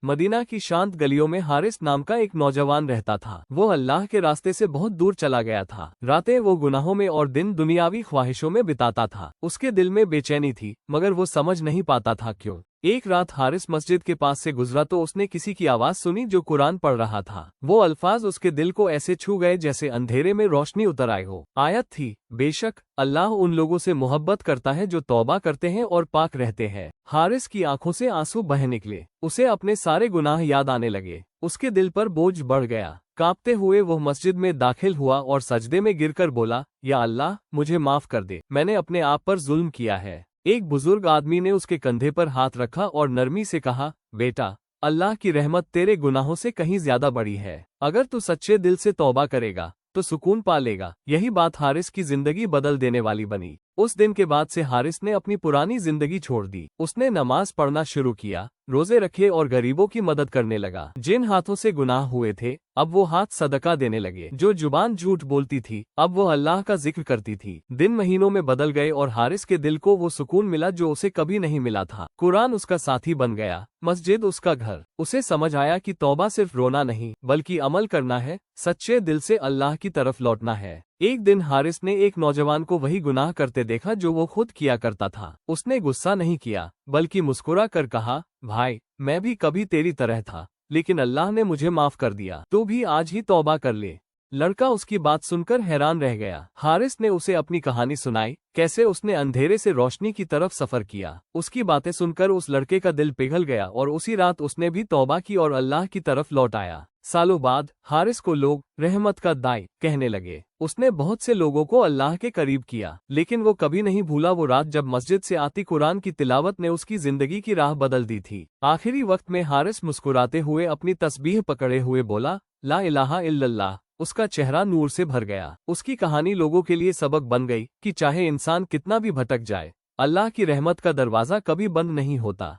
Medina की शांत गलियों में हारिस नाम का एक नौजवान रहता था। वो अल्लाह के रास्ते से बहुत दूर चला गया था। रातें वो गुनाहों में और दिन दुनियावी ख्वाहिशों में बिताता था। उसके दिल में बेचैनी थी, मगर वो समझ नहीं पाता था क्यों। एक रात हारिस मस्जिद के पास से गुजरा तो उसने किसी की आवाज सुनी जो कुरान पढ़ रहा था। वो अल्फाज उसके दिल को ऐसे छू गए जैसे अंधेरे में रोशनी उतर आई हो। आयत थी, बेशक अल्लाह उन लोगों से मोहब्बत करता है जो तौबा करते हैं और पाक रहते हैं। हारिस की आंखों से आंसू बह निकले। उसे अपने सारे गुनाह याद आने लगे। उसके दिल पर बोझ बढ़ गया। कांपते हुए वो मस्जिद में दाखिल हुआ और सजदे में गिरकर बोला, या अल्लाह, मुझे माफ कर दे, मैंने अपने आप पर जुल्म किया है। एक बुजुर्ग आदमी ने उसके कंधे पर हाथ रखा और नरमी से कहा, बेटा, अल्लाह की रहमत तेरे गुनाहों से कहीं ज्यादा बड़ी है। अगर तू सच्चे दिल से तौबा करेगा तो सुकून पा लेगा। यही बात हारिस की जिंदगी बदल देने वाली बनी। उस दिन के बाद से हारिस ने अपनी पुरानी जिंदगी छोड़ दी। उसने नमाज पढ़ना शुरू किया, रोजे रखे और गरीबों की मदद करने लगा। जिन हाथों से गुनाह हुए थे, अब वो हाथ सदका देने लगे। जो जुबान झूठ बोलती थी, अब वो अल्लाह का जिक्र करती थी। दिन महीनों में बदल गए और हारिस के दिल को वो सुकून मिला जो उसे कभी नहीं मिला था। कुरान उसका साथी बन गया, मस्जिद उसका घर। उसे समझ आया कि तौबा सिर्फ रोना नहीं, बल्कि अमल करना है, सच्चे दिल से अल्लाह की तरफ लौटना है। एक दिन हारिस ने एक नौजवान को वही गुनाह करते देखा जो वो खुद किया करता था। उसने गुस्सा नहीं किया, बल्कि मुस्कुरा कर कहा, भाई, मैं भी कभी तेरी तरह था, लेकिन अल्लाह ने मुझे माफ कर दिया। तू भी आज ही तौबा कर ले। लड़का उसकी बात सुनकर हैरान रह गया। हारिस ने उसे अपनी कहानी सुनाई, कैसे उसने अंधेरे से रोशनी की तरफ सफर किया। उसकी बातें सुनकर उस लड़के का दिल पिघल गया और उसी रात उसने भी तौबा की और अल्लाह की तरफ लौट आया। सालों बाद हारिस को लोग रहमत का दाई कहने लगे। उसने बहुत से लोगों को अल्लाह के करीब किया, लेकिन वो कभी नहीं भूला वो रात जब मस्जिद से आती कुरान की तिलावत ने उसकी जिंदगी की राह बदल दी थी। आखिरी वक्त में हारिस मुस्कुराते हुए अपनी तस्बीह पकड़े हुए बोला, ला इलाहा इल्लल्लाह। उसका चेहरा नूर से भर गया। उसकी कहानी लोगों के लिए सबक बन गई कि चाहे इंसान कितना भी भटक जाए, अल्लाह की रहमत का दरवाजा कभी बंद नहीं होता।